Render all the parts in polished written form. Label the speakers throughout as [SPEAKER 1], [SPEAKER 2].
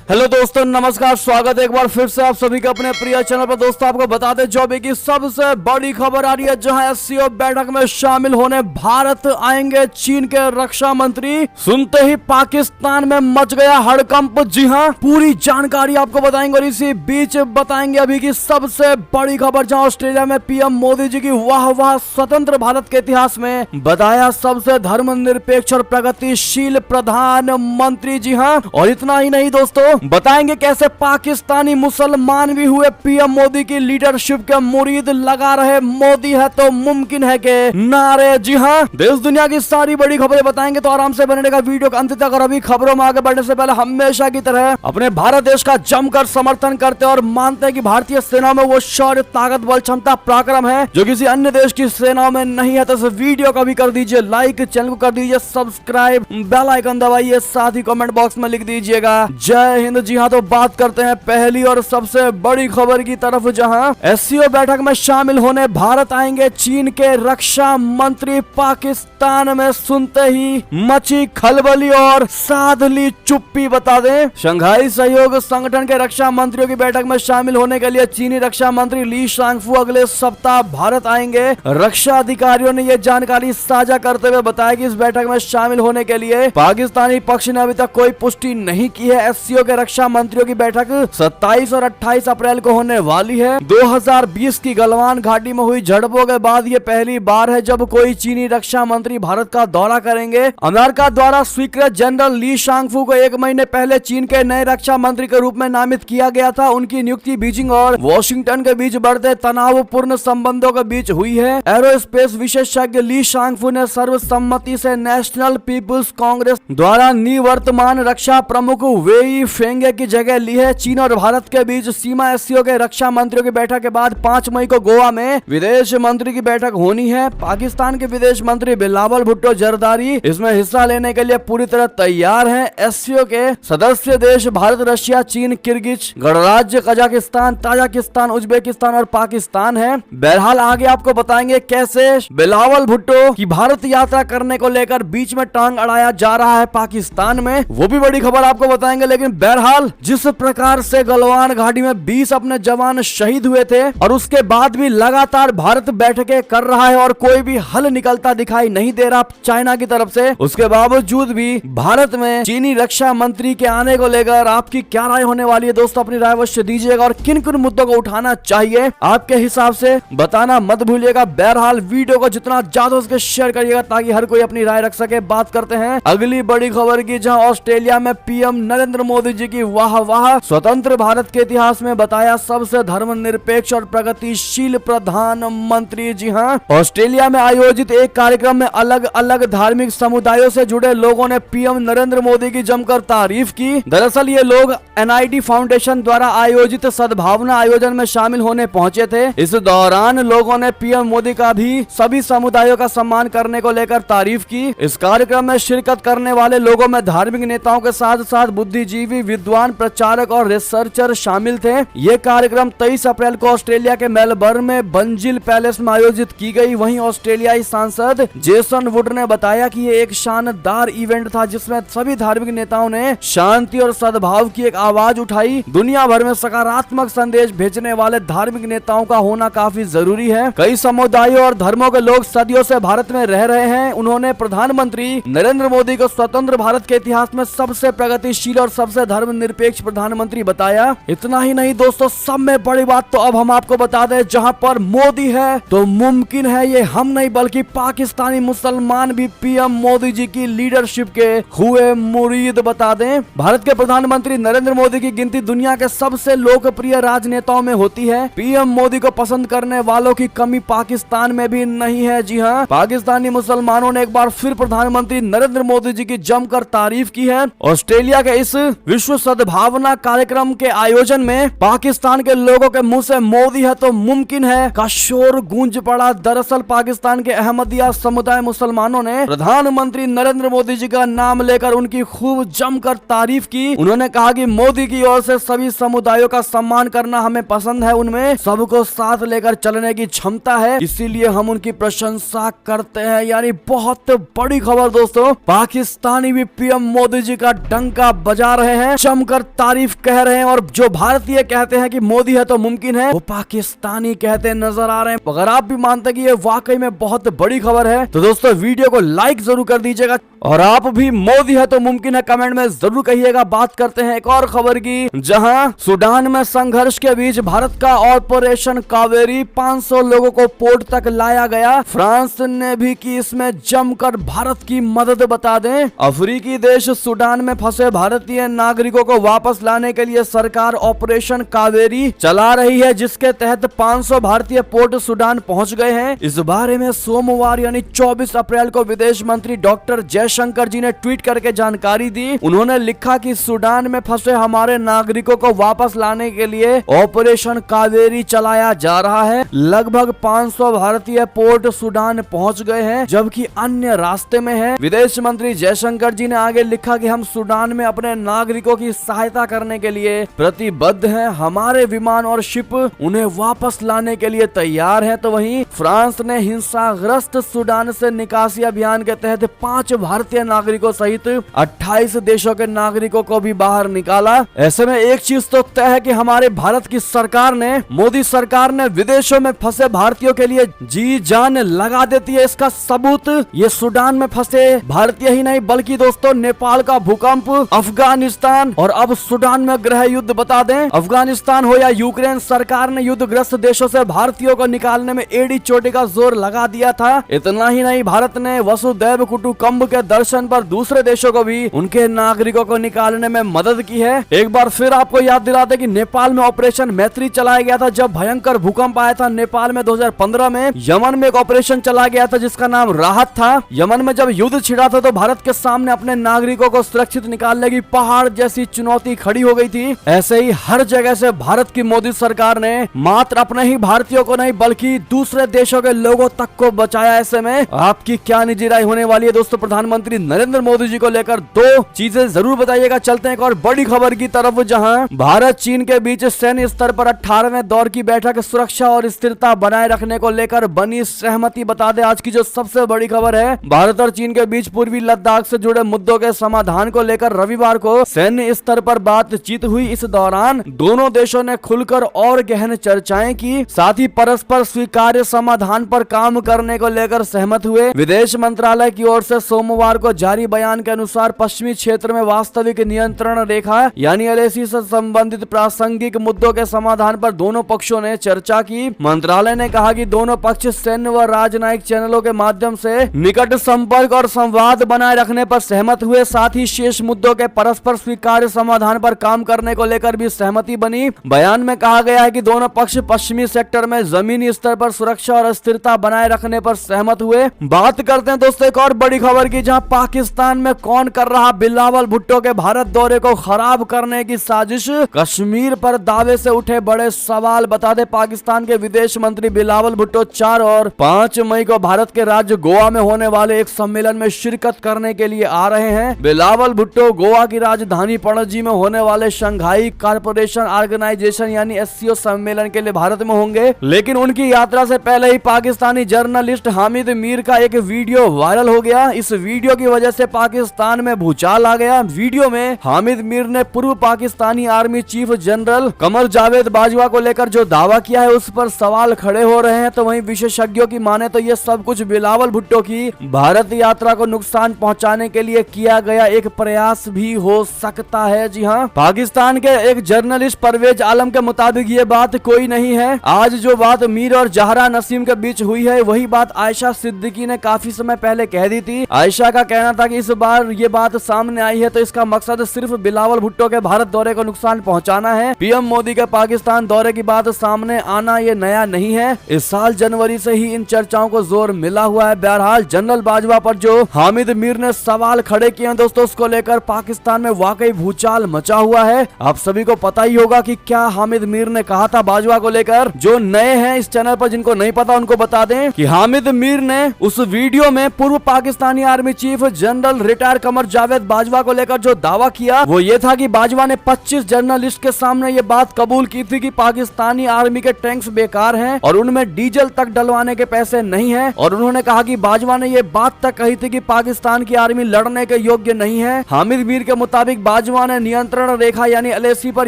[SPEAKER 1] Hello दोस्तों, नमस्कार, स्वागत है एक बार फिर से आप सभी का अपने प्रिय चैनल पर। दोस्तों आपको बताते जो अभी की सबसे बड़ी खबर आ रही है, जहां एससीओ बैठक में शामिल होने भारत आएंगे चीन के रक्षा मंत्री। सुनते ही पाकिस्तान में मच गया हड़कंप। जी हां, पूरी जानकारी आपको बताएंगे और इसी बीच बताएंगे अभी की सबसे बड़ी खबर, जहां ऑस्ट्रेलिया में पीएम मोदी जी की वाह स्वतंत्र भारत के इतिहास में बताया सबसे धर्मनिरपेक्ष और प्रगतिशील प्रधानमंत्री। जी हां, और इतना ही नहीं दोस्तों, बताएंगे कैसे पाकिस्तानी मुसलमान भी हुए पीएम मोदी की लीडरशिप के मुरीद, लगा रहे मोदी है तो मुमकिन है के नारे। जी हां, देश दुनिया की सारी बड़ी खबरें बताएंगे, तो आराम से बने रहेगा वीडियो के अंत तक। और अभी खबरों में आगे बढ़ने से पहले हमेशा की तरह अपने भारत देश का जमकर समर्थन करते और मानते हैं कि भारतीय सेना में वो शौर्य, ताकत, बल, क्षमता, पराक्रम है जो किसी अन्य देश की सेनाओं में नहीं है। तो इस वीडियो को भी कर दीजिए लाइक, चैनल को कर दीजिए सब्सक्राइब, बेल आइकन दबाइए, साथ ही कमेंट बॉक्स में लिख दीजिएगा जय हिंद। जी हाँ, तो बात करते हैं पहली और सबसे बड़ी खबर की तरफ, जहां एससीओ बैठक में शामिल होने भारत आएंगे चीन के रक्षा मंत्री। पाकिस्तान में सुनते ही मची खलबली और साधली चुप्पी। बता दें, शंघाई सहयोग संगठन के रक्षा मंत्रियों की बैठक में शामिल होने के लिए चीनी रक्षा मंत्री ली शांगफू अगले सप्ताह भारत आएंगे। रक्षा अधिकारियों ने यह जानकारी साझा करते हुए बताया कि इस बैठक में शामिल होने के लिए पाकिस्तानी पक्ष ने अभी तक कोई पुष्टि नहीं की है। एससीओ के रक्षा मंत्रियों की बैठक 27 और 28 अप्रैल को होने वाली है। 2020 की गलवान घाटी में हुई झड़पों के बाद ये पहली बार है जब कोई चीनी रक्षा मंत्री भारत का दौरा करेंगे। अमेरिका द्वारा स्वीकृत जनरल ली शांगफू को 1 महीने पहले चीन के नए रक्षा मंत्री के रूप में नामित किया गया था। उनकी नियुक्ति बीजिंग और वॉशिंगटन के बीच बढ़ते तनावपूर्ण संबंधों के बीच हुई है। एरोस्पेस विशेषज्ञ ली शांगफू ने सर्वसम्मति से नेशनल पीपुल्स कांग्रेस द्वारा निवर्तमान रक्षा प्रमुख वेई फेंगे की जगह ली है। चीन और भारत के बीच सीमा एससीओ के रक्षा मंत्रियों की बैठक के बाद 5 मई को गोवा में विदेश मंत्री की बैठक होनी है। पाकिस्तान के विदेश मंत्री बिलावल भुट्टो जरदारी इसमें हिस्सा लेने के लिए पूरी तरह तैयार हैं। एससीओ के सदस्य देश भारत, रशिया, चीन, किर्गिज गणराज्य, कजाकिस्तान, ताजिकिस्तान, उज्बेकिस्तान और पाकिस्तान है। बहरहाल आगे आपको बताएंगे कैसे बिलावल भुट्टो की भारत यात्रा करने को लेकर बीच में टांग अड़ाया जा रहा है पाकिस्तान में, वो भी बड़ी खबर आपको बताएंगे। लेकिन बहरहाल जिस प्रकार से गलवान घाटी में 20 अपने जवान शहीद हुए थे और उसके बाद भी लगातार भारत बैठकें कर रहा है और कोई भी हल निकलता दिखाई नहीं दे रहा चाइना की तरफ से, उसके बावजूद भी भारत में चीनी रक्षा मंत्री के आने को लेकर आपकी क्या राय होने वाली है दोस्तों? अपनी राय अवश्य दीजिएगा और किन किन मुद्दों को उठाना चाहिए आपके हिसाब से बताना मत भूलिएगा। बहरहाल वीडियो को जितना ज्यादा उसके शेयर करिएगा ताकि हर कोई अपनी राय रख सके। बात करते हैं अगली बड़ी खबर की, जहां ऑस्ट्रेलिया में पीएम नरेंद्र मोदी जी की वाह स्वतंत्र भारत के इतिहास में बताया सबसे धर्मनिरपेक्ष और प्रगतिशील प्रधानमंत्री। जी हां, ऑस्ट्रेलिया में आयोजित एक कार्यक्रम में अलग अलग धार्मिक समुदायों से जुड़े लोगों ने पीएम नरेंद्र मोदी की जमकर तारीफ की। दरअसल ये लोग एनआईडी फाउंडेशन द्वारा आयोजित सद्भावना आयोजन में शामिल होने पहुंचे थे। इस दौरान लोगों ने पीएम मोदी का भी सभी समुदायों का सम्मान करने को लेकर तारीफ की। इस कार्यक्रम में शिरकत करने वाले लोगों में धार्मिक नेताओं के साथ साथ बुद्धिजीवी, विद्वान, प्रचारक और रिसर्चर शामिल थे। ये कार्यक्रम 23 अप्रैल को ऑस्ट्रेलिया के मेलबर्न में बंजिल पैलेस में आयोजित की गई। वहीं ऑस्ट्रेलियाई सांसद जेसन वुड ने बताया कि ये एक शानदार इवेंट था जिसमें सभी धार्मिक नेताओं ने शांति और सद्भाव की एक आवाज उठाई। दुनिया भर में सकारात्मक संदेश भेजने वाले धार्मिक नेताओं का होना काफी जरूरी है। कई समुदायों और धर्मों के लोग सदियों से भारत में रह रहे हैं। उन्होंने प्रधानमंत्री नरेंद्र मोदी को स्वतंत्र भारत के इतिहास में सबसे प्रगतिशील और सबसे धर्मनिरपेक्ष प्रधानमंत्री बताया। इतना ही नहीं दोस्तों, सब में बड़ी बात तो अब हम आपको बता दें, जहां पर मोदी है तो मुमकिन है ये हम नहीं बल्कि पाकिस्तानी मुसलमान भी पीएम मोदी जी की लीडरशिप के हुए मुरीद। बता दें, भारत के प्रधानमंत्री नरेंद्र मोदी की गिनती दुनिया के सबसे लोकप्रिय राजनेताओं में होती है। पीएम मोदी को पसंद करने वालों की कमी पाकिस्तान में भी नहीं है। जी हाँ, पाकिस्तानी मुसलमानों ने एक बार फिर प्रधानमंत्री नरेंद्र मोदी जी की जमकर तारीफ की है। ऑस्ट्रेलिया के इस विश्व सद्भावना कार्यक्रम के आयोजन में पाकिस्तान के लोगों के मुंह से मोदी है तो मुमकिन है का शोर गूंज पड़ा। दरअसल पाकिस्तान के अहमदिया समुदाय मुसलमानों ने प्रधानमंत्री नरेंद्र मोदी जी का नाम लेकर उनकी खूब जमकर तारीफ की। उन्होंने कहा कि मोदी की ओर से सभी समुदायों का सम्मान करना हमें पसंद है, उनमें सबको साथ लेकर चलने की क्षमता है, इसीलिए हम उनकी प्रशंसा करते हैं। यानी बहुत बड़ी खबर दोस्तों, पाकिस्तानी भी पीएम मोदी जी का डंका बजा रहे हैं। हैं जमकर तारीफ कह रहे हैं, और जो भारतीय कहते हैं कि मोदी है तो मुमकिन है, वो पाकिस्तानी कहते नजर आ रहे हैं। अगर आप भी मानते हैं कि ये वाकई में बहुत बड़ी खबर है तो दोस्तों वीडियो को लाइक जरूर कर दीजिएगा, और आप भी मोदी है तो मुमकिन है कमेंट में जरूर कहिएगा। बात करते हैं एक और खबर की, जहां सूडान में संघर्ष के बीच भारत का ऑपरेशन कावेरी 500 लोगों को पोर्ट तक लाया गया। फ्रांस ने भी की इसमें जमकर भारत की मदद। बता दें, अफ्रीकी देश सूडान में फंसे भारतीय नागरिकों को वापस लाने के लिए सरकार ऑपरेशन कावेरी चला रही है, जिसके तहत 500 भारतीय पोर्ट सूडान पहुंच गए हैं। इस बारे में सोमवार यानी 24 अप्रैल को विदेश मंत्री डॉक्टर जयशंकर जी ने ट्वीट करके जानकारी दी। उन्होंने लिखा कि सूडान में फंसे हमारे नागरिकों को वापस लाने के लिए ऑपरेशन कावेरी चलाया जा रहा है। लगभग 500 भारतीय पोर्ट सूडान पहुंच गए हैं, जबकि अन्य रास्ते में है। विदेश मंत्री जयशंकर जी ने आगे लिखा कि हम सूडान में अपने नागरिकों की सहायता करने के लिए प्रतिबद्ध हैं। हमारे विमान और शिप उन्हें वापस लाने के लिए तैयार हैं। तो वहीं फ्रांस ने हिंसाग्रस्त सूडान से निकासी अभियान के तहत 5 भारतीय नागरिकों सहित 28 देशों के नागरिकों को भी बाहर निकाला। ऐसे में एक चीज तो तय है कि हमारे भारत की सरकार ने, मोदी सरकार ने विदेशों में फंसे भारतीयों के लिए जी जान लगा देती है। इसका सबूत ये सूडान में फंसे भारतीय ही नहीं बल्कि दोस्तों नेपाल का भूकंप, अफगानिस्तान और अब सूडान में गृह युद्ध। बता दें, अफगानिस्तान हो या यूक्रेन, सरकार ने युद्धग्रस्त देशों से भारतीयों को निकालने में एड़ी चोटी का जोर लगा दिया था। इतना ही नहीं, भारत ने वसुदैव कुटुंबकम के दर्शन पर दूसरे देशों को भी उनके नागरिकों को निकालने में मदद की है। एक बार फिर आपको याद दिलाते कि नेपाल में ऑपरेशन मैत्री चलाया गया था जब भयंकर भूकंप आया था नेपाल में 2015 में। यमन में एक ऑपरेशन चला गया था जिसका नाम राहत था। यमन में जब युद्ध छिड़ा था तो भारत के सामने अपने नागरिकों को सुरक्षित निकालने की पहाड़ जैसी चुनौती खड़ी हो गई थी। ऐसे ही हर जगह से भारत की मोदी सरकार ने मात्र अपने ही भारतीयों को नहीं बल्कि दूसरे देशों के लोगों तक को बचाया। ऐसे में आपकी क्या निजी राय होने वाली है दोस्तों प्रधानमंत्री नरेंद्र मोदी जी को लेकर? 2 चीजें जरूर बताइएगा। चलते हैं एक और बड़ी खबर की तरफ, जहां भारत चीन के बीच सैन्य स्तर पर 18वें दौर की बैठक सुरक्षा और स्थिरता बनाए रखने को लेकर बनी सहमति। बता दें, आज की जो सबसे बड़ी खबर है, भारत और चीन के बीच पूर्वी लद्दाख से जुड़े मुद्दों के समाधान को लेकर रविवार को सैन्य स्तर पर बातचीत हुई। इस दौरान दोनों देशों ने खुलकर और गहन चर्चाएं की, साथ ही परस्पर स्वीकार्य समाधान पर काम करने को लेकर सहमत हुए। विदेश मंत्रालय की ओर से सोमवार को जारी बयान के अनुसार पश्चिमी क्षेत्र में वास्तविक नियंत्रण रेखा यानी LAC से संबंधित प्रासंगिक मुद्दों के समाधान पर दोनों पक्षों ने चर्चा की। मंत्रालय ने कहा कि दोनों पक्ष सैन्य व राजनयिक चैनलों के माध्यम से निकट संपर्क और संवाद बनाए रखने पर सहमत हुए। साथ ही शेष मुद्दों के परस्पर स्वीकार्य समाधान पर काम करने को लेकर भी सहमति बनी। बयान में कहा गया है कि दोनों पक्ष पश्चिमी सेक्टर में जमीनी स्तर पर सुरक्षा और स्थिरता बनाए रखने पर सहमत हुए। बात करते हैं दोस्तों एक और बड़ी खबर की, जहां पाकिस्तान में कौन कर रहा बिलावल भुट्टो के भारत दौरे को खराब करने की साजिश। कश्मीर पर दावे से उठे बड़े सवाल। बता दें, पाकिस्तान के विदेश मंत्री बिलावल भुट्टो 4 और 5 मई को भारत के राज्य गोवा में होने वाले एक सम्मेलन में शिरकत करने के लिए आ रहे हैं। बिलावल भुट्टो गोवा की राजधानी पणजी में होने वाले शंघाई कॉर्पोरेशन ऑर्गेनाइजेशन यानी SCO सम्मेलन के लिए भारत में होंगे, लेकिन उनकी यात्रा से पहले ही पाकिस्तानी जर्नलिस्ट हामिद मीर का एक वीडियो वायरल हो गया। इस वीडियो की वजह से पाकिस्तान में भूचाल आ गया। वीडियो में हामिद मीर ने पूर्व पाकिस्तानी आर्मी चीफ जनरल कमर जावेद बाजवा को लेकर जो दावा किया है उस पर सवाल खड़े हो रहे हैं। तो वहीं विशेषज्ञों की माने तो ये सब कुछ बिलावल भुट्टो की भारत यात्रा को नुकसान पहुंचाने के लिए किया गया एक प्रयास भी हो सकता है। जी हाँ, पाकिस्तान के एक जर्नलिस्ट परवेज आलम के मुताबिक ये बात कोई नहीं है। आज जो बात मीर और जहरा नसीम के बीच हुई है वही बात आयशा सिद्दीकी ने काफी समय पहले कह दी थी। आयशा का कहना था कि इस बार ये बात सामने आई है तो इसका मकसद सिर्फ बिलावल भुट्टो के भारत दौरे को नुकसान पहुंचाना है। PM मोदी के पाकिस्तान दौरे की बात सामने आना ये नया नहीं है। इस साल जनवरी से ही इन चर्चाओं को जोर मिला हुआ है। बहरहाल जनरल बाजवा पर जो हामिद मीर ने सवाल खड़े किए हैं दोस्तों, उसको लेकर पाकिस्तान में वाकई भूचाल मचा हुआ है। आप सभी को पता ही होगा कि क्या हामिद मीर ने कहा था बाजवा को लेकर। जो नए हैं इस चैनल पर, जिनको नहीं पता उनको बता दें कि हामिद मीर ने उस वीडियो में पूर्व Pakistani army chief general retire Qamar Javed Bajwa को लेकर जो दावा किया वो ये था कि बाजवा ने 25 जर्नलिस्ट के सामने ये बात कबूल की थी कि पाकिस्तानी आर्मी के टैंक्स बेकार हैं और उनमें डीजल तक डलवाने के पैसे नहीं हैं। और उन्होंने कहा कि बाजवा ने ये बात तक कही थी कि पाकिस्तान की आर्मी लड़ने के योग्य नहीं है। हामिद मीर के मुताबिक बाजवा बाजवा ने नियंत्रण रेखा यानी एलएसी पर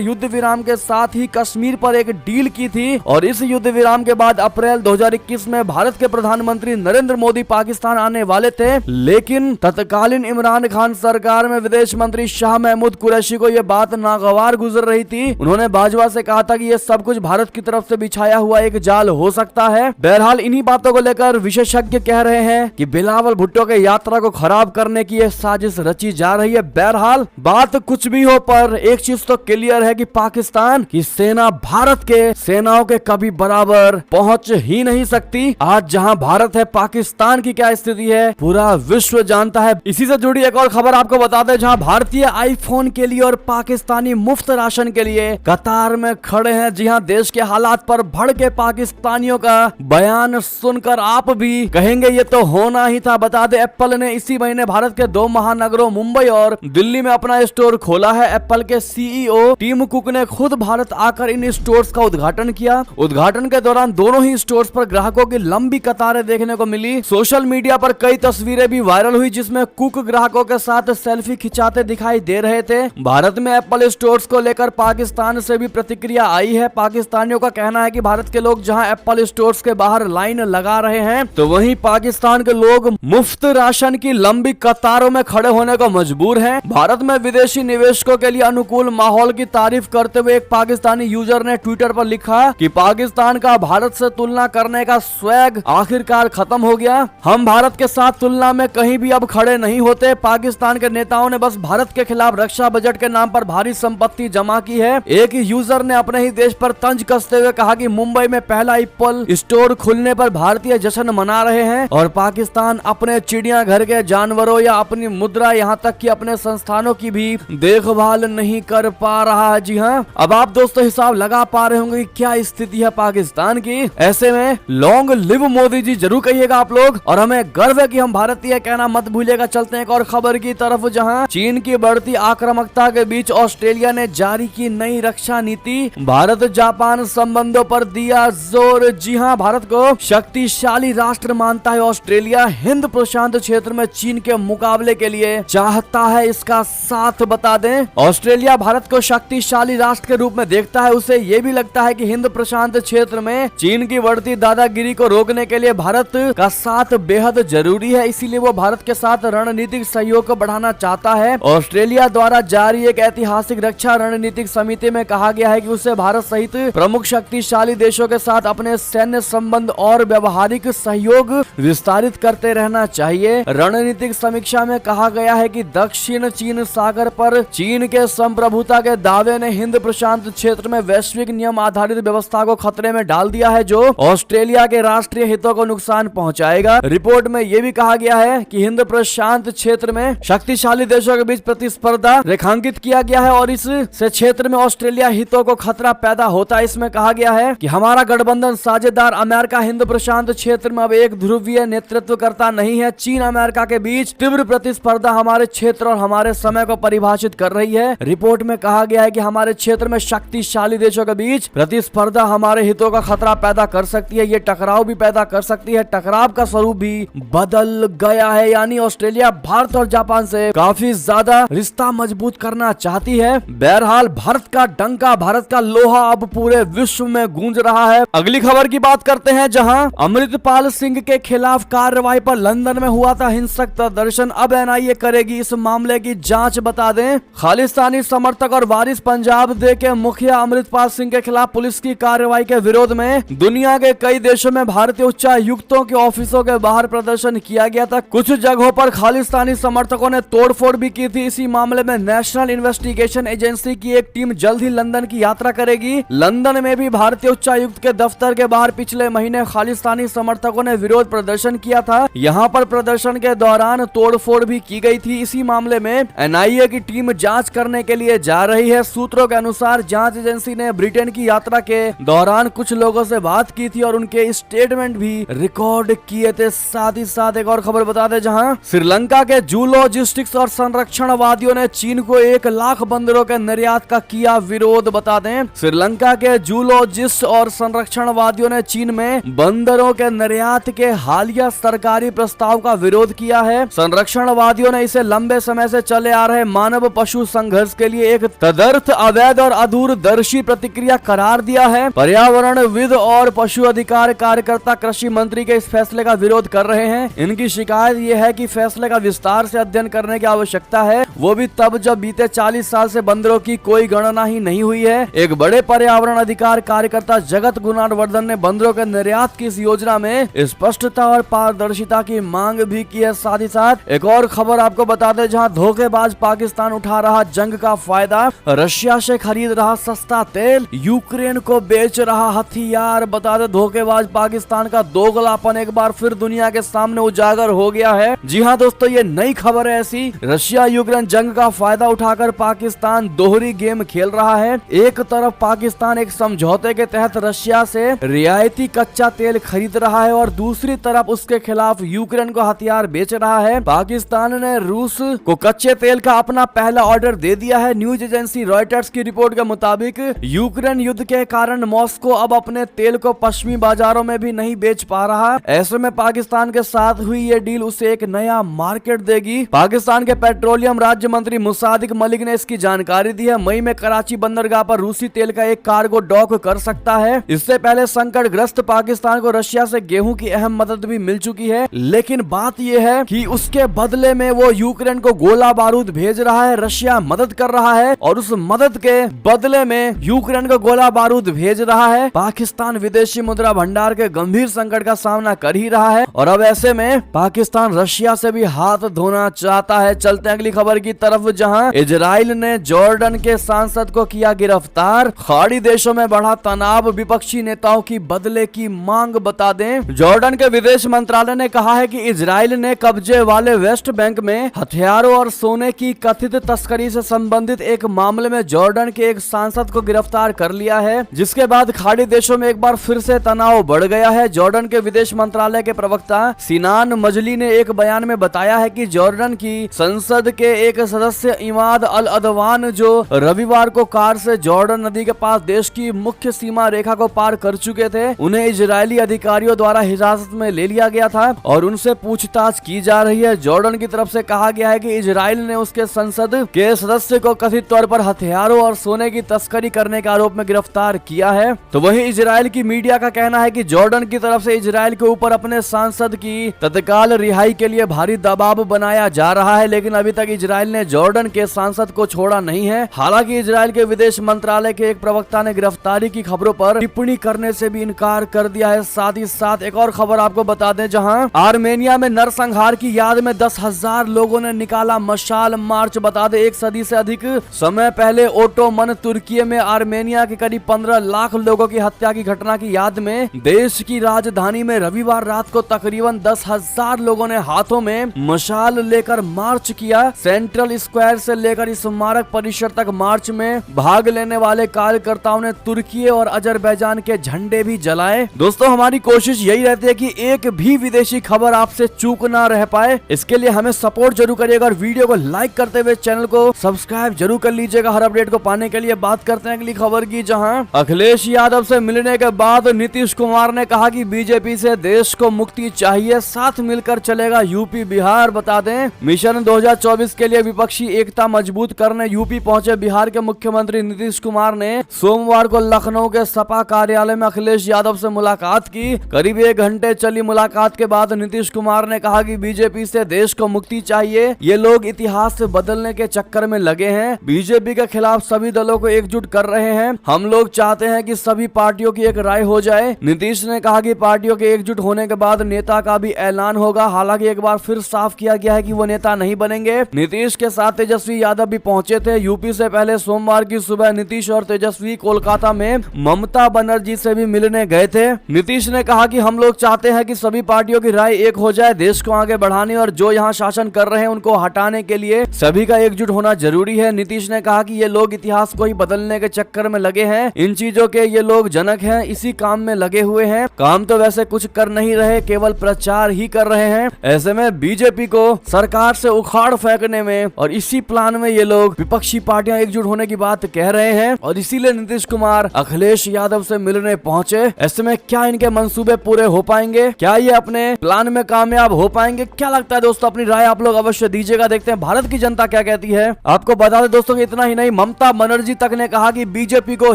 [SPEAKER 1] युद्ध विराम के साथ ही कश्मीर पर एक डील की थी और इस युद्ध विराम के बाद अप्रैल 2021 में भारत के प्रधानमंत्री नरेंद्र मोदी पाकिस्तान आने वाले थे, लेकिन तत्कालीन इमरान खान सरकार में विदेश मंत्री शाह महमूद कुरैशी को यह बात नागवार गुजर रही थी। उन्होंने बाजवा से कहा था कि यह सब कुछ भारत की तरफ से बिछाया हुआ एक जाल हो सकता है। बहरहाल इन्हीं बातों को लेकर विशेषज्ञ कह रहे हैं कि बिलावल भुट्टो के यात्रा को खराब करने की यह साजिश रची जा रही है। बहरहाल बात कुछ भी हो, पर एक चीज तो क्लियर है कि पाकिस्तान की सेना भारत के सेनाओं के कभी बराबर पहुंच ही नहीं सकती। आज जहां भारत है, पाकिस्तान की क्या स्थिति है पूरा विश्व जानता है। इसी से जुड़ी एक और खबर आपको बता दें, जहां भारतीय आईफोन के लिए और पाकिस्तानी मुफ्त राशन के लिए कतार में खड़े हैं। जी हां, देश के हालात पर भड़के पाकिस्तानियों का बयान सुनकर आप भी कहेंगे ये तो होना ही था। बता दें, एप्पल ने इसी महीने भारत के 2 महानगरों मुंबई और दिल्ली में अपना स्टोर खोला है। एप्पल के सीईओ टिम कुक ने खुद भारत आकर इन स्टोर्स का उद्घाटन किया। उद्घाटन के दौरान दोनों ही स्टोर्स पर ग्राहकों की लंबी कतारें देखने को मिली। सोशल मीडिया पर कई तस्वीरें भी वायरल हुई जिसमें कुक ग्राहकों के साथ सेल्फी खिंचाते दिखाई दे रहे थे। भारत में एप्पल स्टोर्स को लेकर पाकिस्तान से भी प्रतिक्रिया आई है। पाकिस्तानियों का कहना है कि भारत के लोग जहां एप्पल स्टोर्स के बाहर लाइन लगा रहे हैं, तो वहीं पाकिस्तान के लोग मुफ्त राशन की लंबी कतारों में खड़े होने को मजबूर हैं। भारत में विदेशी निवेशकों के लिए अनुकूल माहौल की तारीफ करते हुए एक पाकिस्तानी यूजर ने ट्विटर पर लिखा कि पाकिस्तान का भारत से तुलना करने का स्वैग आखिरकार खत्म हो गया। हम भारत के साथ तुलना में कहीं भी अब खड़े नहीं होते। पाकिस्तान के नेताओं ने बस भारत के खिलाफ रक्षा बजट के नाम पर भारी संपत्ति जमा की है। एक यूजर ने अपने ही देश पर तंज कसते हुए कहा कि मुंबई में पहला एप्पल स्टोर खुलने पर भारतीय जश्न मना रहे हैं और पाकिस्तान अपने चिड़ियाघर के जानवरों या अपनी मुद्रा यहाँ तक कि अपने संस्थानों की भी देखभाल नहीं कर पा रहा है। जी हाँ, अब आप दोस्तों हिसाब लगा पा रहे होंगे कि क्या स्थिति है पाकिस्तान की। ऐसे में लॉन्ग लिव मोदी जी जरूर कहिएगा आप लोग, और हमें गर्व है कि हम भारतीय कहना मत भूलिएगा। चलते हैं एक और खबर की तरफ, जहां चीन की बढ़ती आक्रामकता के बीच ऑस्ट्रेलिया ने जारी की नई रक्षा नीति। भारत जापान संबंधों पर दिया जोर। जी हां, भारत को शक्तिशाली राष्ट्र मानता है ऑस्ट्रेलिया। हिंद प्रशांत क्षेत्र में चीन के मुकाबले के लिए चाहता है इसका साथ। बता दें, ऑस्ट्रेलिया भारत को शक्तिशाली राष्ट्र के रूप में देखता है। उसे ये भी लगता है कि हिंद प्रशांत क्षेत्र में चीन की बढ़ती दादागिरी को रोकने के लिए भारत का साथ बेहद जरूरी है। इसीलिए वो भारत के साथ रणनीतिक सहयोग को बढ़ाना चाहता है। ऑस्ट्रेलिया द्वारा जारी एक ऐतिहासिक रक्षा रणनीतिक समिति में कहा गया है कि उसे भारत सहित प्रमुख शक्तिशाली देशों के साथ अपने सैन्य संबंध और व्यवहारिक सहयोग विस्तारित करते रहना चाहिए। रणनीतिक समीक्षा में कहा गया है कि दक्षिण चीन सागर पर चीन के संप्रभुता के दावे ने हिंद प्रशांत क्षेत्र में वैश्विक नियम आधारित व्यवस्था को खतरे में डाल दिया है, जो ऑस्ट्रेलिया के राष्ट्रीय हितों को नुकसान पहुंचाएगा। रिपोर्ट में यह भी कहा गया है कि हिंद प्रशांत क्षेत्र में शक्तिशाली देशों के बीच प्रतिस्पर्धा रेखांकित किया गया है और इससे क्षेत्र में ऑस्ट्रेलिया हितों को खतरा पैदा होता है। इसमें कहा गया है कि हमारा गठबंधन साझेदार अमेरिका हिंद प्रशांत क्षेत्र में अब एक ध्रुवीय नेतृत्व करता नहीं है। चीन अमेरिका के बीच तीव्र प्रतिस्पर्धा हमारे क्षेत्र और हमारे समय को परिभाषित कर रही है। रिपोर्ट में कहा गया है कि हमारे क्षेत्र में शक्तिशाली देशों के बीच प्रतिस्पर्धा हमारे हितों का खतरा पैदा कर सकती है। ये टकराव भी पैदा कर सकती है। टकराव का स्वरूप भी बदल गया है, यानी ऑस्ट्रेलिया भारत और जापान से काफी ज्यादा रिश्ता मजबूत करना चाहती है। बहरहाल भारत का डंका, भारत का लोहा अब पूरे विश्व में गूंज रहा है। अगली खबर की बात करते हैं, जहां अमृतपाल सिंह के खिलाफ कार्रवाई पर लंदन में हुआ था हिंसक प्रदर्शन। अब एनआईए करेगी इस मामले की जांच। बता दें, खालिस्तानी समर्थक और वारिस पंजाब दे के मुखिया अमृतपाल सिंह के खिलाफ पुलिस की कार्रवाई के विरोध में दुनिया के कई देशों में भारतीय उच्चायुक्तों के ऑफिसों के बाहर प्रदर्शन किया गया था। कुछ जगहों पर खालिस्तानी समर्थकों ने तोड़फोड़ भी की थी। इसी मामले में नेशनल इन्वेस्टिगेशन एजेंसी की एक टीम जल्द ही लंदन की यात्रा करेगी। लंदन में भी भारतीय उच्चायुक्त के दफ्तर के बाहर पिछले महीने खालिस्तानी समर्थकों ने विरोध प्रदर्शन किया था। यहाँ पर प्रदर्शन के दौरान तोड़फोड़ भी की गई थी। इसी मामले में एनआईए की टीम जांच करने के लिए जा रही है। सूत्रों के अनुसार जांच एजेंसी ने ब्रिटेन की यात्रा के दौरान कुछ लोगों से बात की थी और उनके स्टेटमेंट भी रिकॉर्ड किए थे। साथ ही साथ एक और खबर बता दें, जहां श्रीलंका के जू लॉजिस्टिक्स और संरक्षणवादियों ने चीन को 1 लाख बंदरों के निर्यात का किया विरोध। बता दें, श्रीलंका के जूलॉजिस्ट और संरक्षणवादियों ने चीन में बंदरों के निर्यात के हालिया सरकारी प्रस्ताव का विरोध किया है। संरक्षणवादियों ने इसे लंबे समय से चले आ रहे मानव सब पशु संघर्ष के लिए एक तदर्थ, अवैध और अदूरदर्शी प्रतिक्रिया करार दिया है। पर्यावरणविद और पशु अधिकार कार्यकर्ता कृषि मंत्री के इस फैसले का विरोध कर रहे हैं। इनकी शिकायत ये है कि फैसले का विस्तार से अध्ययन करने की आवश्यकता है, वो भी तब जब बीते 40 साल से बंदरों की कोई गणना ही नहीं हुई है। एक बड़े पर्यावरण अधिकार कार्यकर्ता जगत गुणवर्धन ने बंदरों के निर्यात की इस योजना में स्पष्टता और पारदर्शिता की मांग भी की है। साथ ही साथ एक और खबर आपको बता दें, जहां धोखेबाज पाकिस्तान उठा रहा जंग का फायदा, रशिया से खरीद रहा सस्ता तेल, यूक्रेन को बेच रहा हथियार। बता दें धोखेबाज पाकिस्तान का दोगलापन एक बार फिर दुनिया के सामने उजागर हो गया है। जी हाँ दोस्तों, ये नई खबर है ऐसी। रशिया यूक्रेन जंग का फायदा उठाकर पाकिस्तान दोहरी गेम खेल रहा है। एक तरफ पाकिस्तान एक समझौते के तहत रशिया से रियायती कच्चा तेल खरीद रहा है और दूसरी तरफ उसके खिलाफ यूक्रेन को हथियार बेच रहा है। पाकिस्तान ने रूस को कच्चे तेल का अपना पहला ऑर्डर दे दिया है। न्यूज एजेंसी रॉयटर्स की रिपोर्ट के मुताबिक यूक्रेन युद्ध के कारण मॉस्को अब अपने तेल को पश्चिमी बाजारों में भी नहीं बेच पा रहा। ऐसे में पाकिस्तान के साथ हुई ये डील उसे एक नया मार्केट देगी। पाकिस्तान के पेट्रोलियम राज्य मंत्री मुसादिक मलिक ने इसकी जानकारी दी है। मई में कराची बंदरगाह पर रूसी तेल का एक कार्गो डॉक कर सकता है। इससे पहले संकटग्रस्त पाकिस्तान को रशिया से गेहूं की अहम मदद भी मिल चुकी है, लेकिन बात यह है कि उसके बदले में वो यूक्रेन को गोला बारूद भेज रहा है। रशिया मदद कर रहा है और उस मदद के बदले में यूक्रेन को गोला बारूद भेज रहा है। पाकिस्तान विदेशी मुद्रा भंडार के गंभीर संकट का सामना कर ही रहा है और अब ऐसे में पाकिस्तान रशिया से भी हाथ धोना चाहता है। चलते हैं अगली खबर की तरफ, जहां इजराइल ने जॉर्डन के सांसद को किया गिरफ्तार। खाड़ी देशों में बढ़ा तनाव, विपक्षी नेताओं की बदले की मांग। बता दें जॉर्डन के विदेश मंत्रालय ने कहा है कि इजराइल ने कब्जे वाले वेस्ट बैंक में हथियारों और सोने की कथित तस्करी से संबंधित एक मामले में जॉर्डन के एक सांसद को गिरफ्तार कर लिया है, जिसके बाद खाड़ी देशों में एक बार फिर से तनाव बढ़ गया है। जॉर्डन के विदेश मंत्रालय के प्रवक्ता सिनान मजली ने एक बयान में बताया है कि जॉर्डन की संसद के एक सदस्य इमाद अल अदवान, जो रविवार को कार से जॉर्डन नदी के पास देश की मुख्य सीमा रेखा को पार कर चुके थे, उन्हें इजरायली अधिकारियों द्वारा हिरासत में ले लिया गया था और उनसे पूछताछ की जा रही है। जॉर्डन की तरफ से कहा गया है कि इजराइल ने उसके संसद के सदस्य को कथित तौर पर हथियारों और सोने की तस्करी करने के आरोप में गिरफ्तार किया है। तो वहीं इजराइल की मीडिया का कहना है कि जॉर्डन की तरफ से इजराइल के ऊपर अपने सांसद की तत्काल रिहाई के लिए भारी दबाव बनाया जा रहा है, लेकिन अभी तक इजराइल ने जॉर्डन के सांसद को छोड़ा नहीं है। हालांकि इजराइल के विदेश मंत्रालय के एक प्रवक्ता ने गिरफ्तारी की खबरों पर टिप्पणी करने से भी इनकार कर दिया है। साथ ही साथ एक और खबर आपको बता दें, जहां आर्मेनिया में नरसंहार की याद में 10,000 लोगों ने निकाला मशाल मार्च। बता दें एक सदी से अधिक समय पहले ओटोमन तुर्की में आर्मेनिया के करीब 15 लाख लोगों की हत्या की घटना की याद में देश की राजधानी में रविवार रात को तकरीबन 10,000 लोगों ने हाथों में मशाल लेकर मार्च किया। सेंट्रल स्क्वायर से लेकर स्मारक परिसर तक मार्च में भाग लेने वाले कार्यकर्ताओं ने तुर्की और अजरबैजान के झंडे भी जलाए। दोस्तों हमारी कोशिश यही रहती है कि एक भी विदेशी खबर आपसे चूक ना रह पाए। इसके लिए हमें सपोर्ट जरूर करिएगा और वीडियो को लाइक करते हुए चैनल को सब्सक्राइब जरूर कर लीजिएगा हर अपडेट को पाने के लिए। बात करते हैं अगली खबर की, जहां अखिलेश यादव से मिलने के बाद नीतीश कुमार ने कहा कि बीजेपी से देश को मुक्ति चाहिए, साथ मिलकर चलेगा यूपी बिहार। बता दें मिशन 2024 के लिए विपक्षी एकता मजबूत करने यूपी पहुंचे बिहार के मुख्यमंत्री नीतीश कुमार ने सोमवार को लखनऊ के सपा कार्यालय में अखिलेश यादव से मुलाकात की। करीब 1 घंटे चली मुलाकात के बाद नीतीश कुमार ने कहा कि बीजेपी से देश को मुक्ति चाहिए, ये लोग इतिहास से बदलने के चक्कर में लगे हैं, बीजेपी के खिलाफ सभी दलों को एकजुट कर रहे हैं, हम लोग चाहते हैं कि सभी पार्टियों की एक राय हो जाए। नीतीश ने कहा कि पार्टियों के एकजुट होने के बाद नेता का भी ऐलान होगा। हालांकि एक बार फिर साफ किया गया है कि वो नेता नहीं बनेंगे। नीतीश के साथ तेजस्वी यादव भी पहुंचे थे। यूपी से पहले सोमवार की सुबह नीतीश और तेजस्वी कोलकाता में ममता बनर्जी से भी मिलने गए थे। नीतीश ने कहा कि हम लोग चाहते हैं कि सभी पार्टियों की राय एक हो जाए, देश को आगे बढ़ाने और जो यहाँ शासन कर रहे हैं उनको हटाने के लिए सभी का एकजुट होना जरूरी है। नीतीश ने कहा कि ये लोग इतिहास को ही बदलने के चक्कर में लगे हैं, इन चीजों के ये लोग जनक हैं, इसी काम में लगे हुए हैं, काम तो वैसे कुछ कर नहीं रहे, केवल प्रचार ही कर रहे हैं। ऐसे में बीजेपी को सरकार से उखाड़ फेंकने में और इसी प्लान में ये लोग विपक्षी पार्टियां एकजुट होने की बात कह रहे हैं और इसीलिए नीतीश कुमार अखिलेश यादव से मिलने पहुंचे। ऐसे में क्या इनके मंसूबे पूरे हो पाएंगे, क्या ये अपने प्लान में कामयाब हो पाएंगे, क्या लगता है दोस्तों? अपनी राय आप लोग अवश्य दीजिएगा। देखते हैं भारत की जनता क्या कहती है। कहती है। आपको बता दें दोस्तों कि इतना ही नहीं, ममता बनर्जी तक ने कहा कि बीजेपी को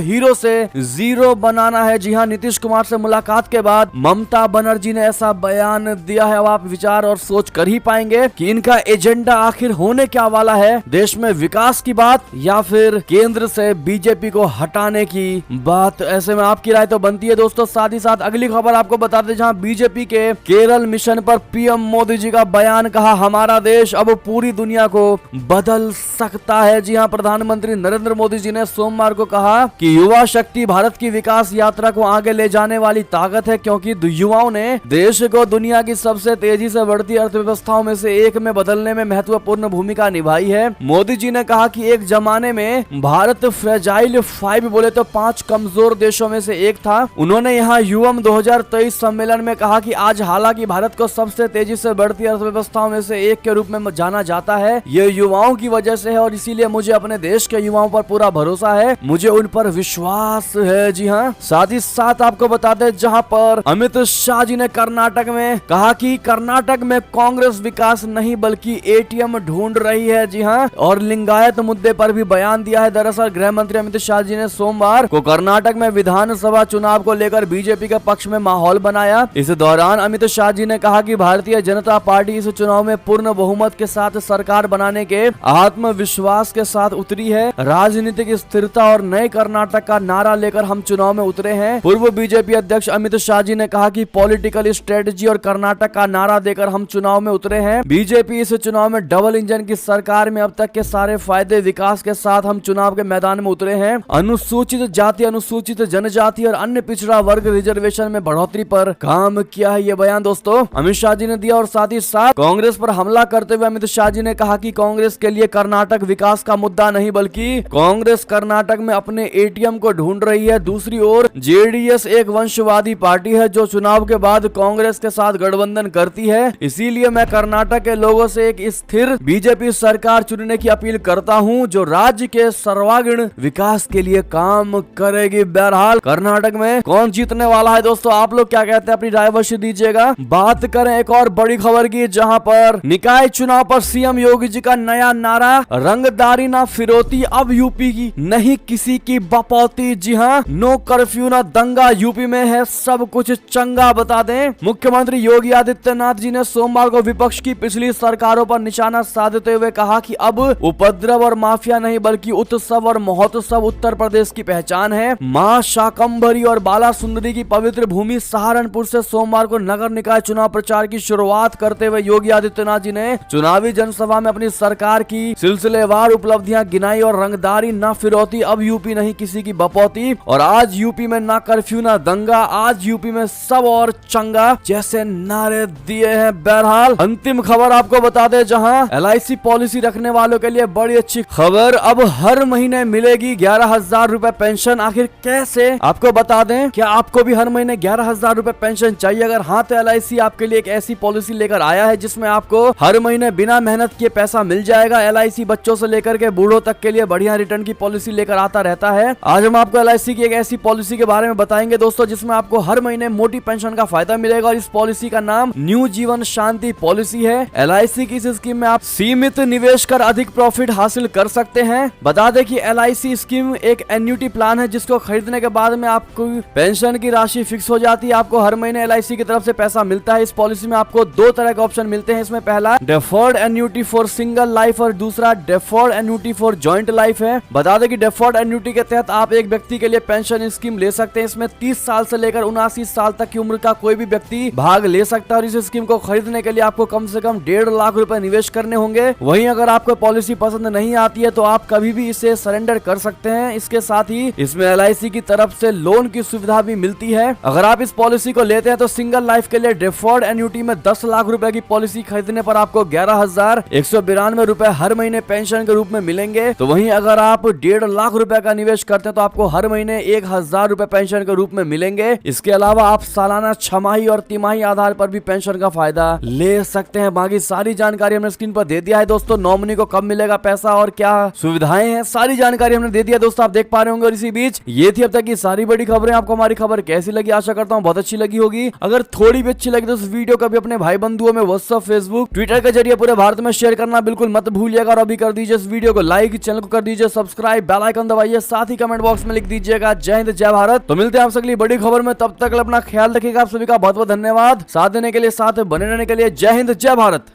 [SPEAKER 1] हीरो से जीरो बनाना है। जी हां, नीतीश कुमार से मुलाकात के बाद ममता बनर्जी ने ऐसा बयान दिया है। अब आप विचार और सोच कर ही पाएंगे कि इनका एजेंडा आखिर होने क्या वाला है, देश में विकास की बात या फिर केंद्र से बीजेपी को हटाने की बात। ऐसे में आपकी राय तो बनती है दोस्तों। साथ ही साथ अगली खबर आपको बता दें, जहां बीजेपी के केरल मिशन पर पीएम मोदी जी का बयान, कहा हमारा देश अब पूरी दुनिया को बदल सकता है। जी हां, प्रधानमंत्री नरेंद्र मोदी जी ने सोमवार को कहा कि युवा शक्ति भारत की विकास यात्रा को आगे ले जाने वाली ताकत है, क्योंकि युवाओं ने देश को दुनिया की सबसे तेजी से बढ़ती अर्थव्यवस्थाओं में से एक में बदलने में महत्वपूर्ण भूमिका निभाई है। मोदी जी ने कहा कि एक जमाने में भारत फ्रेजाइल 5 बोले तो 5 कमजोर देशों में से एक था। उन्होंने यहाँ युवम 2023 सम्मेलन में कहा कि आज हालांकि भारत को सबसे तेजी से बढ़ती अर्थव्यवस्थाओं में से एक के रूप में जाना जाता है, ये युवाओं की वजह से है और इसीलिए मुझे अपने देश के युवाओं पर पूरा भरोसा है, मुझे उन पर विश्वास है। जी हाँ, साथ ही साथ आपको बता दें, जहां पर अमित शाह जी ने कर्नाटक में कहा कि कर्नाटक में कांग्रेस विकास नहीं बल्कि एटीएम ढूंढ रही है। जी हाँ, और लिंगायत मुद्दे पर भी बयान दिया है। दरअसल गृह मंत्री अमित शाह जी ने सोमवार को कर्नाटक में विधानसभा चुनाव को लेकर बीजेपी के पक्ष में माहौल बनाया। इस दौरान अमित शाह जी ने कहा कि भारतीय जनता पार्टी इस चुनाव में पूर्ण बहुमत के साथ सरकार बनाने के आत्मविश्वास के साथ उतरी है। राजनीतिक स्थिरता और नए कर्नाटक का नारा लेकर हम चुनाव में उतरे हैं। पूर्व बीजेपी अध्यक्ष अमित शाह जी ने कहा कि पॉलिटिकल स्ट्रेटजी और कर्नाटक का नारा देकर हम चुनाव में उतरे हैं। बीजेपी इस चुनाव में डबल इंजन की सरकार में अब तक के सारे फायदे विकास के साथ हम चुनाव के मैदान में उतरे हैं। अनुसूचित जाति, अनुसूचित जनजाति और अन्य पिछड़ा वर्ग रिजर्वेशन में बढ़ोतरी पर काम किया है। ये बयान दोस्तों अमित शाह जी ने दिया। और साथ ही साथ कांग्रेस पर हमला करते हुए अमित शाह जी ने कहा कि कांग्रेस के लिए कर्नाटक विकास का मुद्दा नहीं बल्कि कांग्रेस कर्नाटक में अपने एटीएम को ढूंढ रही है। दूसरी ओर जेडीएस एक वंशवादी पार्टी है जो चुनाव के बाद कांग्रेस के साथ गठबंधन करती है। इसीलिए मैं कर्नाटक के लोगों से एक स्थिर बीजेपी सरकार चुनने की अपील करता हूं जो राज्य के सर्वांगीण विकास के लिए काम करेगी। बहरहाल कर्नाटक में कौन जीतने वाला है दोस्तों, आप लोग क्या कहते हैं, अपनी राय अवश्य दीजिएगा। बात करें एक और बड़ी खबर की, जहां पर निकाय चुनाव पर सीएम योगी जी का नया नारा, रंगदारी ना फिरौती, अब यूपी की नहीं किसी की बपौती। जी हाँ, नो कर्फ्यू ना दंगा, यूपी में है सब कुछ चंगा। बता दें, मुख्यमंत्री योगी आदित्यनाथ जी ने सोमवार को विपक्ष की पिछली सरकारों पर निशाना साधते हुए कहा कि अब उपद्रव और माफिया नहीं बल्कि उत्सव और महोत्सव उत्तर प्रदेश की पहचान है। मां शाकंभरी और बाला सुंदरी की पवित्र भूमि सहारनपुर से सोमवार को नगर निकाय चुनाव प्रचार की शुरुआत करते हुए योगी आदित्यनाथ जी ने चुनावी जनसभा में अपनी सरकार की सिलसिलेवार उपलब्धियां गिनाई और रंगदारी ना फिरौती, अब यूपी नहीं किसी की बपौती, और आज यूपी में ना कर्फ्यू ना दंगा, आज यूपी में सब और चंगा जैसे नारे दिए हैं। बहरहाल अंतिम खबर आपको बता दें, जहां एलआईसी पॉलिसी रखने वालों के लिए बड़ी अच्छी खबर, अब हर महीने मिलेगी 11,000 रुपए पेंशन। आखिर कैसे, आपको बता दें, क्या आपको भी हर महीने 11,000 रुपए पेंशन चाहिए? अगर हाँ, तो एलआईसी आपके लिए एक ऐसी पॉलिसी लेकर आया है जिसमें आपको हर महीने बिना मेहनत किए पैसा मिल जाएगा। एलआईसी बच्चों से लेकर के बूढ़ों तक के लिए बढ़िया रिटर्न की पॉलिसी लेकर आता रहता है। आज हम आपको एलआईसी की एक ऐसी पॉलिसी के बारे में बताएंगे दोस्तों, जिसमें आपको हर महीने मोटी पेंशन का फायदा मिलेगा और इस पॉलिसी का नाम न्यू जीवन शांति पॉलिसी है। एलआईसी की इस स्कीम में आप सीमित निवेश कर अधिक प्रॉफिट हासिल कर सकते हैं। बता दें कि एलआईसी स्कीम एक एन्युटी प्लान है जिसको खरीदने के बाद में आपको पेंशन की राशि फिक्स हो जाती है। आपको हर महीने एलआईसी की तरफ से पैसा मिलता है। इस पॉलिसी में आपको 2 तरह के ऑप्शन मिलते हैं। इसमें पहला deferred annuity for single life और दूसरा deferred annuity for joint life है। बता दें कि डेफर्ड एन्युटी के तहत आप एक व्यक्ति के लिए पेंशन स्कीम ले सकते हैं। इसमें 30 साल से लेकर 79 साल तक की उम्र का कोई भी व्यक्ति भाग ले सकता है और इस स्कीम को खरीदने के लिए आपको कम से कम 1.5 लाख रुपए निवेश करने होंगे। वहीं अगर आपको पॉलिसी पसंद नहीं आती है तो आप कभी भी इसे सरेंडर कर सकते हैं। इसके साथ ही इसमें एलआईसी की तरफ से लोन की सुविधा भी मिलती है। अगर आप इस पॉलिसी को लेते हैं तो सिंगल लाइफ के लिए डेफर्ड एन्युटी में 10 लाख रुपए की पॉलिसी खरीदने पर आपको 11,192 रुपए हर महीने पेंशन के रूप में मिलेंगे। तो वहीं अगर आप 1.5 लाख रुपए का निवेश करते हैं तो आपको हर महीने 1,000 रुपए पेंशन के रूप में मिलेंगे। इसके अलावा आप सालाना, छमाही और तिमाही आधार पर भी पेंशन का फायदा ले सकते हैं। बाकी सारी जानकारी हमने स्क्रीन पर दे दिया है दोस्तों। नॉमिनी को कब मिलेगा पैसा और क्या सुविधाएं हैं, सारी जानकारी हमने दे दिया दोस्तों, आप देख पा रहे होंगे। और इसी बीच ये थी अब तक की सारी बड़ी खबरें। आपको हमारी खबर कैसी लगी, आशा करता हूँ बहुत अच्छी लगी होगी। अगर थोड़ी भी अच्छी लगी तो इस वीडियो को भी अपने भाई बंधुओं में व्हाट्सएप, फेसबुक, ट्विटर के जरिए पूरे भारत में शेयर करना बिल्कुल मत भूलिए। भूलिएगा और अभी कर दीजिए इस वीडियो को लाइक, चैनल को कर दीजिए सब्सक्राइब, बेल आइकन दबाइए, साथ ही कमेंट बॉक्स में लिख दीजिएगा जय हिंद जय भारत। तो मिलते हैं आपसे अगली बड़ी खबर में, तब तक अपना ख्याल रखिएगा। आप सभी का बहुत बहुत धन्यवाद साथ देने के लिए, साथ बने रहने के लिए। जय हिंद जय भारत।